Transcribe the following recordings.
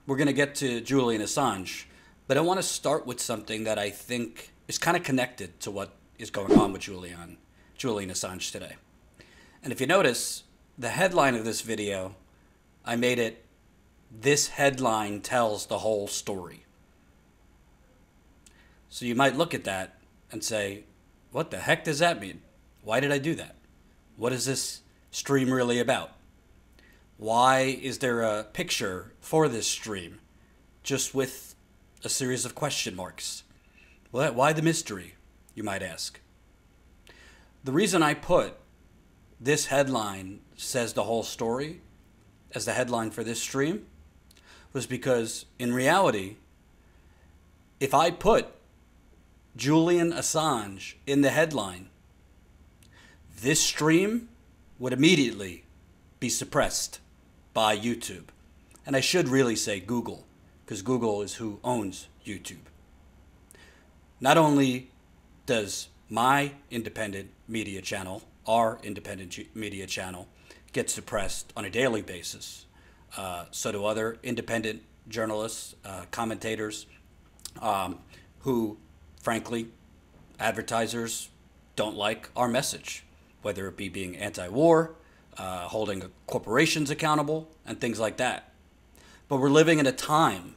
We're going to get to Julian Assange, but I want to start with something that I think is kind of connected to what is going on with Julian Assange today. And if you notice, the headline of this video, I made it, "This headline tells the whole story." So you might look at that and say, what the heck does that mean? Why did I do that? What is this stream really about? Why is there a picture for this stream just with a series of question marks? Why the mystery, you might ask? The reason I put "this headline says the whole story" as the headline for this stream was because, in reality, if I put Julian Assange in the headline, this stream would immediately be suppressed by YouTube. And I should really say Google, because Google is who owns YouTube. Not only does my independent media channel, our independent media channel, get suppressed on a daily basis, so do other independent journalists, commentators, who, frankly, advertisers don't like our message, whether it be being anti-war, holding corporations accountable, and things like that. But we're living in a time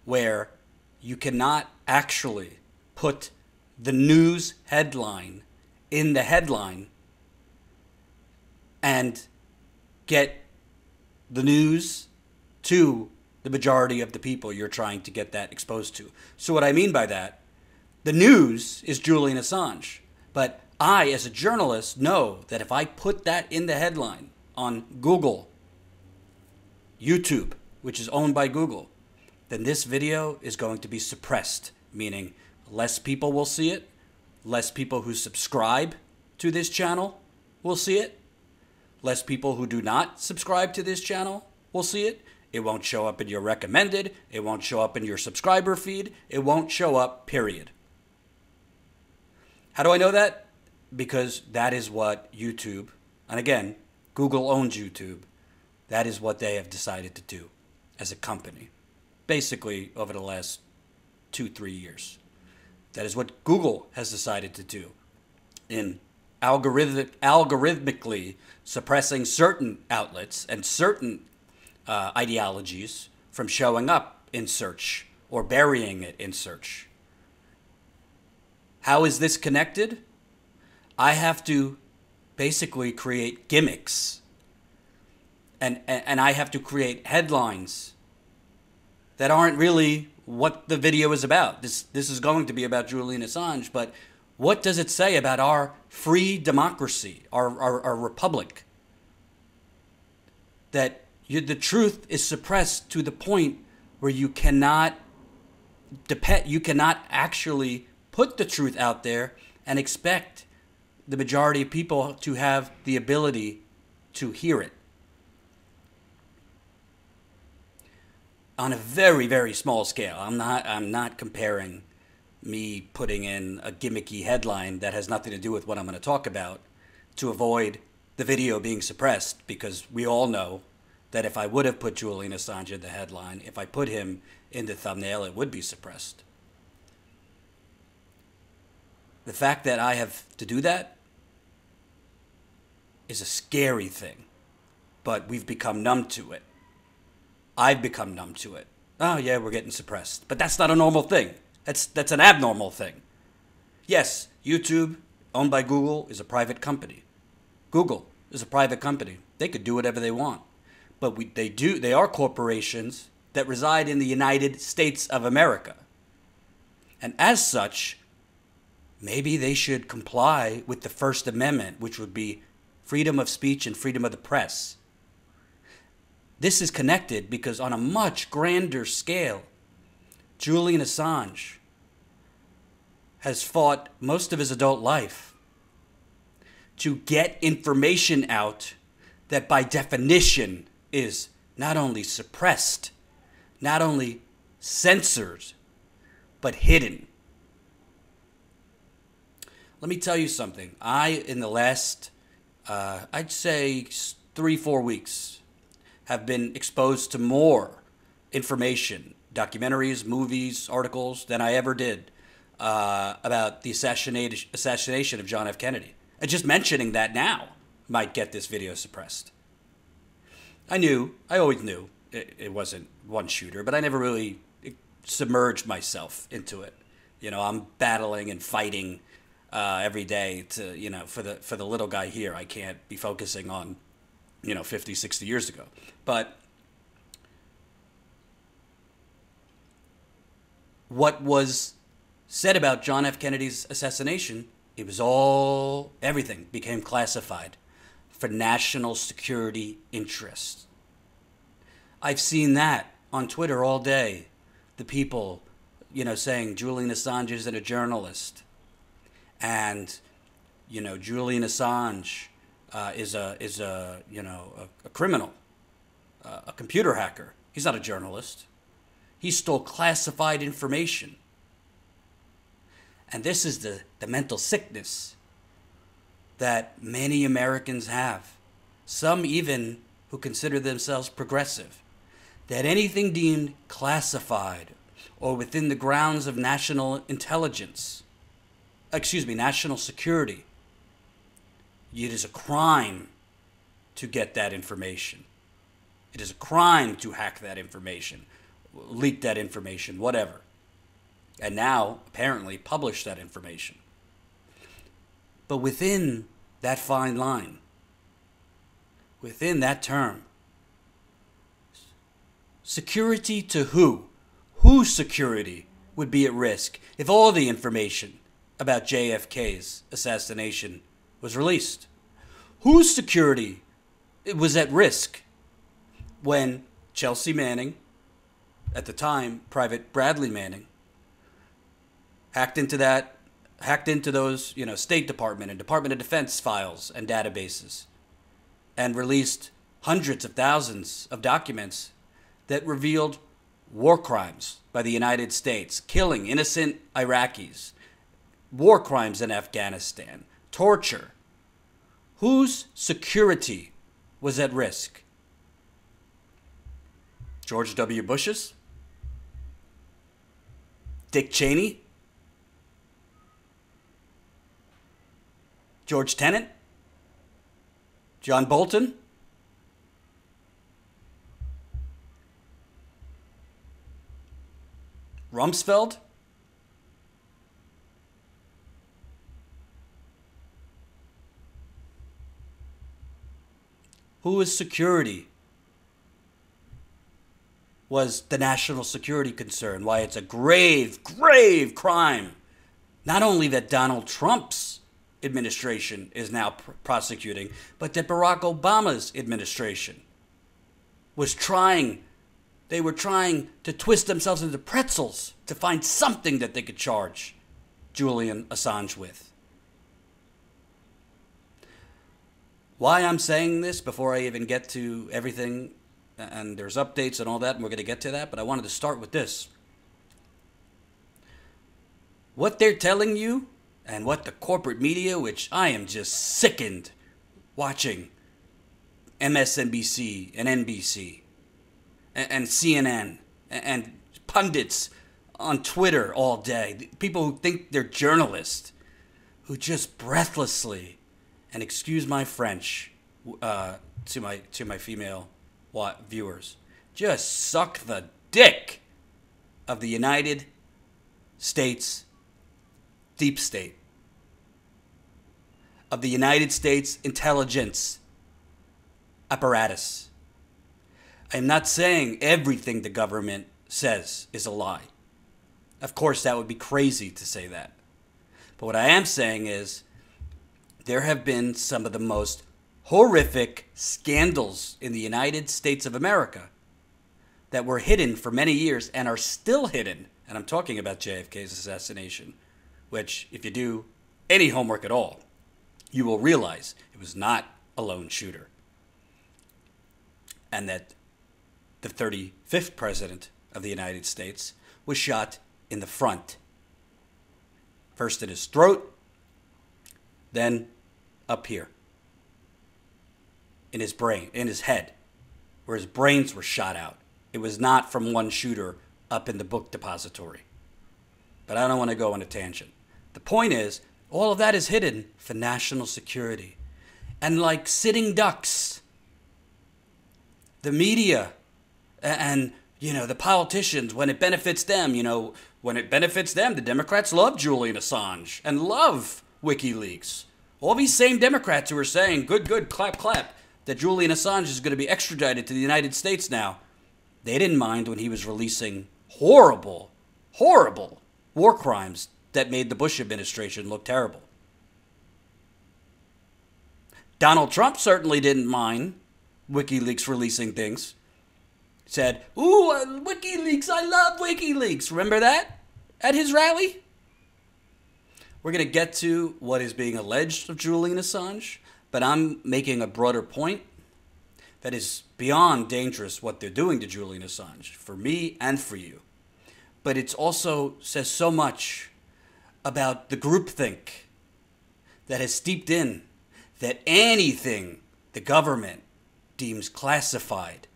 where you cannot actually put the news headline in the headline and get the news to the majority of the people you're trying to get that exposed to. So what I mean by that, the news is Julian Assange. But I, as a journalist, know that if I put that in the headline on Google, YouTube, which is owned by Google, then this video is going to be suppressed, meaning less people will see it, less people who subscribe to this channel will see it, less people who do not subscribe to this channel will see it. It won't show up in your recommended, it won't show up in your subscriber feed, it won't show up, period. How do I know that? Because that is what YouTube, and again, Google owns YouTube, that is what they have decided to do as a company, basically over the last 2-3 years. That is what Google has decided to do in algorithmically suppressing certain outlets and certain ideologies from showing up in search or burying it in search. How is this connected? I have to basically create gimmicks and I have to create headlines that aren't really what the video is about. This is going to be about Julian Assange, but what does it say about our free democracy, our republic? That the truth is suppressed to the point where you cannot actually put the truth out there and expect the majority of people to have the ability to hear it. On a very, very small scale. I'm not comparing me putting in a gimmicky headline that has nothing to do with what I'm going to talk about to avoid the video being suppressed, because we all know that if I would have put Julian Assange in the headline, if I put him in the thumbnail, it would be suppressed. The fact that I have to do that is a scary thing, but we've become numb to it. I've become numb to it. Oh yeah, we're getting suppressed. But that's not a normal thing. That's an abnormal thing. Yes, YouTube, owned by Google, is a private company. Google is a private company. They could do whatever they want. But they are corporations that reside in the United States of America. And as such, maybe they should comply with the First Amendment, which would be freedom of speech and freedom of the press. This is connected because on a much grander scale, Julian Assange has fought most of his adult life to get information out that by definition is not only suppressed, not only censored, but hidden. Let me tell you something. In the last, I'd say 3-4 weeks, have been exposed to more information, documentaries, movies, articles than I ever did about the assassination of John F. Kennedy. And just mentioning that now might get this video suppressed. I always knew it wasn't one shooter, but I never really submerged myself into it. I'm battling and fighting every day to, for the little guy here. I can't be focusing on, 50, 60 years ago. But what was said about John F. Kennedy's assassination, everything became classified for national security interests. I've seen that on Twitter all day. The people, saying Julian Assange isn't a journalist. And, Julian Assange is a criminal, a computer hacker. He's not a journalist. He stole classified information. And this is the mental sickness that many Americans have. Some even who consider themselves progressive. That anything deemed classified or within the grounds of national security, it is a crime to get that information. It is a crime to hack that information, leak that information, whatever. And now, apparently, publish that information. But within that fine line, within that term, security to who? Whose security would be at risk if all the information about JFK's assassination was released? Whose security was at risk when Chelsea Manning, at the time Private Bradley Manning, hacked into those, State Department and Department of Defense files and databases and released hundreds of thousands of documents that revealed war crimes by the United States, killing innocent Iraqis, war crimes in Afghanistan, torture. Whose security was at risk? George W. Bush's? Dick Cheney? George Tenet? John Bolton? Rumsfeld? Whose security was the national security concern? Why, it's a grave, grave crime. Not only that Donald Trump's administration is now prosecuting, but that Barack Obama's administration was trying to twist themselves into pretzels to find something that they could charge Julian Assange with. Why I'm saying this before I even get to everything, and there's updates and all that, and we're going to get to that, but I wanted to start with this. What they're telling you, and what the corporate media, which I am just sickened watching MSNBC and NBC and CNN and pundits on Twitter all day, people who think they're journalists, who just breathlessly, and excuse my French to my female viewers, just suck the dick of the United States deep state, of the United States intelligence apparatus. I'm not saying everything the government says is a lie. Of course, that would be crazy to say that. But what I am saying is there have been some of the most horrific scandals in the United States of America that were hidden for many years and are still hidden. And I'm talking about JFK's assassination, which, if you do any homework at all, you will realize it was not a lone shooter. And that the 35th president of the United States was shot in the front. First in his throat, then up here. In his brain, in his head, where his brains were shot out. It was not from one shooter up in the book depository. But I don't want to go on a tangent. The point is, all of that is hidden for national security. And like sitting ducks, the media and, the politicians, when it benefits them, the Democrats love Julian Assange and love WikiLeaks. All these same Democrats who are saying, good, clap, clap, that Julian Assange is going to be extradited to the United States now, they didn't mind when he was releasing horrible war crimes that made the Bush administration look terrible. Donald Trump certainly didn't mind WikiLeaks releasing things. Said, ooh, WikiLeaks, I love WikiLeaks. Remember that at his rally? We're going to get to what is being alleged of Julian Assange, but I'm making a broader point that is beyond dangerous what they're doing to Julian Assange, for me and for you. But it also says so much about the groupthink that has steeped in that anything the government deems classified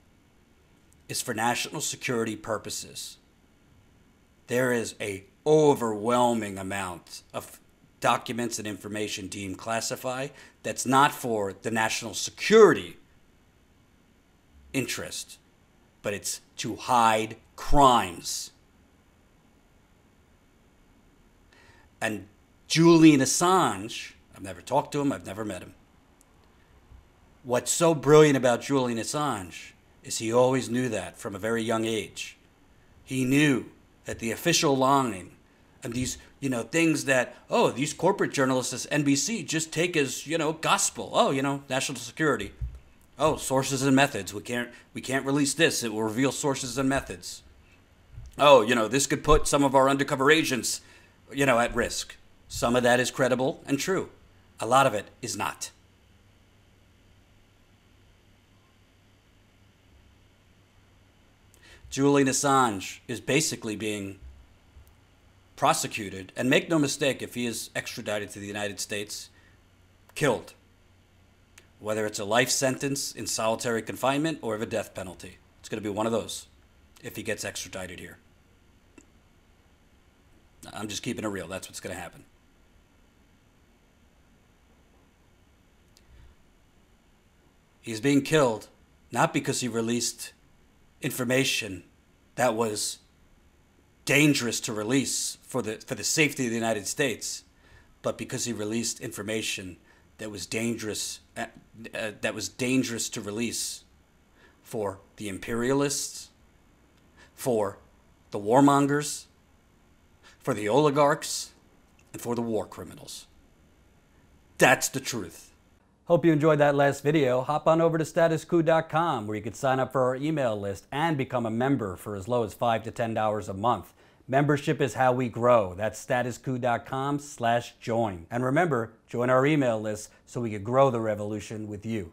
is for national security purposes. There is an overwhelming amount of documents and information deemed classified that's not for the national security interest, but it's to hide crimes. And Julian Assange, I've never talked to him, I've never met him. What's so brilliant about Julian Assange is he always knew that from a very young age. He knew that the official line and these, things that, these corporate journalists at NBC just take as, gospel. National security. Sources and methods. We can't release this. It will reveal sources and methods. This could put some of our undercover agents, at risk. Some of that is credible and true. A lot of it is not. Julian Assange is basically being prosecuted, and make no mistake, if he is extradited to the United States, killed. Whether it's a life sentence in solitary confinement or a death penalty. It's going to be one of those if he gets extradited here. I'm just keeping it real. That's what's going to happen. He's being killed not because he released information that was dangerous to release for the safety of the United States, but because he released information that was dangerous to release for the imperialists, for the warmongers, for the oligarchs, and for the war criminals. That's the truth. Hope you enjoyed that last video. Hop on over to statuscoup.com where you can sign up for our email list and become a member for as low as $5 to $10 a month. Membership is how we grow. That's statuscoup.com/join. And remember, join our email list so we can grow the revolution with you.